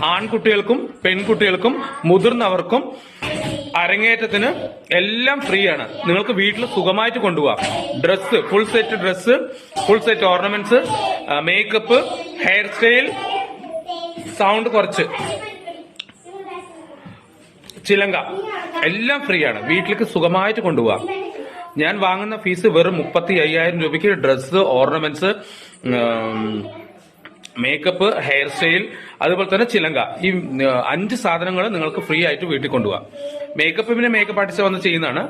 ആൺകുട്ടികൾക്കും പെൺകുട്ടികൾക്കും മുതിർന്നവർക്കും അരങ്ങേറ്റത്തിന് എല്ലാം ഫ്രീ ആണ്. നിങ്ങൾക്ക് വീട്ടിൽ സുഖമായിട്ട് കൊണ്ടുപോകാം. Dress, full set ornaments, makeup, hair style, sound കുറച്ച്, ചിലങ്ക എല്ലാം ഫ്രീ ആണ്. വീട്ടിലേക്ക് സുഖമായിട്ട് കൊണ്ടുപോകാം. ഞാൻ വാങ്ങുന്ന ഫീസ് വെറും 35,000 രൂപയ്ക്ക് dress, ornaments, makeup, hair style, അതുപോലെ തന്നെ ചിലങ്ക, ഈ 5 സാധനങ്ങൾ നിങ്ങൾക്ക് ഫ്രീ ആയിട്ട് വീട്ടിൽ കൊണ്ടുപോകാം. മേക്കപ്പ് പിന്നെ മേക്കപ്പ് ആർട്ടിസ്റ്റ് വന്ന് ചെയ്യുന്നതാണ്.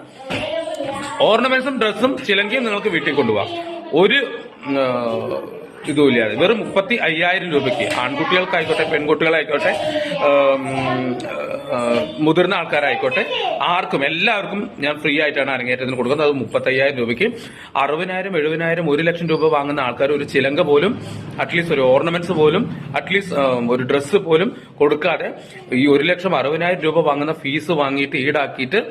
ഓർണമെന്റ്സും ഡ്രസ്സും ചിലങ്കയും നിങ്ങൾക്ക് വീട്ടിൽ കൊണ്ടുപോകാം. ഒരു ഇതുമില്ലാതെ വെറും 35,000 രൂപയ്ക്ക് ആൺകുട്ടികൾക്കായിക്കോട്ടെ പെൺകുട്ടികളായിക്കോട്ടെ മുതിർന്ന ആൾക്കാരായിക്കോട്ടെ ആർക്കും എല്ലാവർക്കും ഞാൻ ഫ്രീ ആയിട്ടാണ് അരങ്ങേറ്റത്തിന് കൊടുക്കുന്നത്. അത് 35,000 രൂപയ്ക്ക് 60,000, 70,000, 1 ലക്ഷം രൂപ വാങ്ങുന്ന ആൾക്കാർ ഒരു ചിലങ്ക പോലും, അറ്റ്ലീസ്റ്റ് ഒരു ഓർണമെന്റ്സ് പോലും, അറ്റ്ലീസ്റ്റ് ഒരു ഡ്രസ്സ് പോലും കൊടുക്കാതെ ഈ 1,60,000 രൂപ വാങ്ങുന്ന ഫീസ് വാങ്ങിയിട്ട് ഈടാക്കിയിട്ട്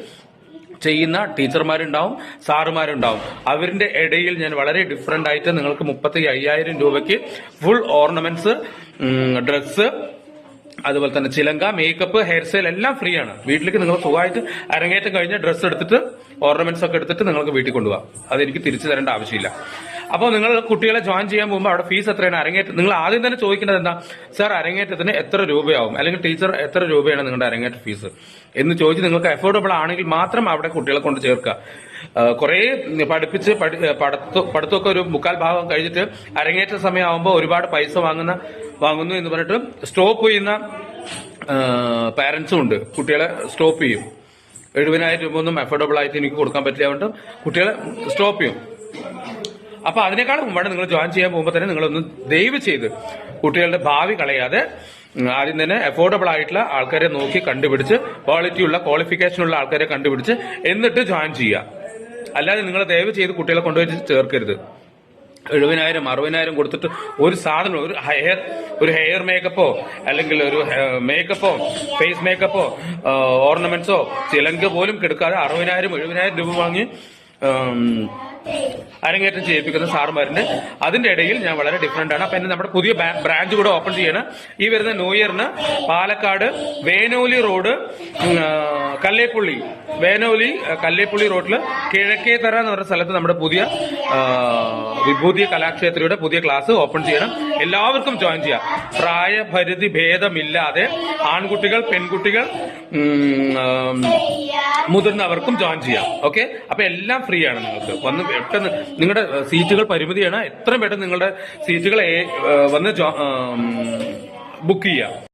ചെയ്യുന്ന ടീച്ചർമാരുണ്ടാവും, സാറുമാരുണ്ടാവും. അവരുടെ ഇടയിൽ ഞാൻ വളരെ ഡിഫറന്റ് ആയിട്ട് നിങ്ങൾക്ക് 35,000 രൂപയ്ക്ക് ഫുൾ ഓർണമെന്റ്സ്, ഡ്രസ്സ്, അതുപോലെ തന്നെ ചിലങ്ക, മേക്കപ്പ്, ഹെയർ സ്റ്റൈൽ എല്ലാം ഫ്രീ ആണ്. വീട്ടിലേക്ക് നിങ്ങൾ സുഖമായിട്ട് അരങ്ങേറ്റം കഴിഞ്ഞ ഡ്രസ്സ് എടുത്തിട്ട് ഓർണമെന്റ്സ് ഒക്കെ എടുത്തിട്ട് നിങ്ങൾക്ക് വീട്ടിൽ കൊണ്ടുപോകാം. അതെനിക്ക് തിരിച്ചു തരേണ്ട ആവശ്യമില്ല. അപ്പോൾ നിങ്ങൾ കുട്ടികളെ ജോയിൻ ചെയ്യാൻ പോകുമ്പോൾ അവിടെ ഫീസ് എത്രയാണ്? അരങ്ങേറ്റം നിങ്ങൾ ആദ്യം തന്നെ ചോദിക്കേണ്ടത് എന്താ, സാർ അരങ്ങേറ്റത്തിന് എത്ര രൂപയാവും, അല്ലെങ്കിൽ ടീച്ചർ എത്ര രൂപയാണ് നിങ്ങളുടെ അരങ്ങേറ്റ ഫീസ് എന്ന് ചോദിച്ച് നിങ്ങൾക്ക് അഫോർഡബിൾ ആണെങ്കിൽ മാത്രം അവിടെ കുട്ടികളെ കൊണ്ട് ചേർക്കുക. കുറെ പഠിപ്പിച്ച് പഠിത്തമൊക്കെ ഒരു 3/4 ഭാഗം കഴിഞ്ഞിട്ട് അരങ്ങേറ്റ സമയമാകുമ്പോൾ ഒരുപാട് പൈസ വാങ്ങുന്നു എന്ന് പറഞ്ഞിട്ട് സ്റ്റോപ്പ് ചെയ്യുന്ന പാരന്റ്സും ഉണ്ട്. കുട്ടികളെ സ്റ്റോപ്പ് ചെയ്യും. 70,000 രൂപ ഒന്നും അഫോർഡബിൾ ആയിട്ട് എനിക്ക് കൊടുക്കാൻ പറ്റില്ല, കുട്ടികളെ സ്റ്റോപ്പ് ചെയ്യും. അപ്പൊ അതിനേക്കാളും മുമ്പാണ് നിങ്ങൾ ജോയിൻ ചെയ്യാൻ പോകുമ്പോൾ തന്നെ നിങ്ങളൊന്ന് ദയവ് ചെയ്ത് കുട്ടികളുടെ ഭാവി കളയാതെ ആദ്യം തന്നെ അഫോർഡബിൾ ആയിട്ടുള്ള ആൾക്കാരെ നോക്കി കണ്ടുപിടിച്ച് ക്വാളിഫിക്കേഷൻ ഉള്ള ആൾക്കാരെ കണ്ടുപിടിച്ച് എന്നിട്ട് ജോയിൻ ചെയ്യുക. അല്ലാതെ നിങ്ങൾ ദയവ് ചെയ്ത് കുട്ടികളെ കൊണ്ടുപോയി ചേർക്കരുത്. 70,000, 60,000 കൊടുത്തിട്ട് ഒരു സാധനം, ഒരു ഹെയർ മേക്കപ്പോ അല്ലെങ്കിൽ ഒരു മേക്കപ്പോ, ഫേസ് മേക്കപ്പോ, ഓർണമെന്റ്സോ ചിലങ്ക പോലും കെടുക്കാതെ 60,000, 70,000 രൂപ വാങ്ങി അരങ്ങേറ്റം ചെയ്യിപ്പിക്കുന്ന സാറുമാരുണ്ട്. അതിന്റെ ഇടയിൽ ഞാൻ വളരെ ഡിഫറന്റ് ആണ്. അപ്പൊ എന്നെ നമ്മുടെ പുതിയ ബ്രാഞ്ച് കൂടെ ഓപ്പൺ ചെയ്യണം. ഈ വരുന്ന ന്യൂ ഇയറിന് പാലക്കാട് വേനോലി റോഡ്, കല്ലേപ്പുള്ളി റോഡില് കിഴക്കേത്തറ എന്ന് പറഞ്ഞ സ്ഥലത്ത് നമ്മുടെ പുതിയ വിഭൂതി കലാക്ഷേത്രയുടെ പുതിയ ക്ലാസ് ഓപ്പൺ ചെയ്യണം. എല്ലാവർക്കും ജോയിൻ ചെയ്യാം. പ്രായപരിധി ഭേദമില്ലാതെ ആൺകുട്ടികൾ, പെൺകുട്ടികൾ, മുതിർന്നവർക്കും ജോയിൻ ചെയ്യാം. ഓക്കെ, അപ്പൊ എല്ലാം ഫ്രീ ആണ്. നിങ്ങൾക്ക് വന്ന് പെട്ടെന്ന് നിങ്ങളുടെ സീറ്റുകൾ പരിമിതിയാണ്. എത്രയും പെട്ടെന്ന് നിങ്ങളുടെ സീറ്റുകൾ വന്ന് ബുക്ക് ചെയ്യാം.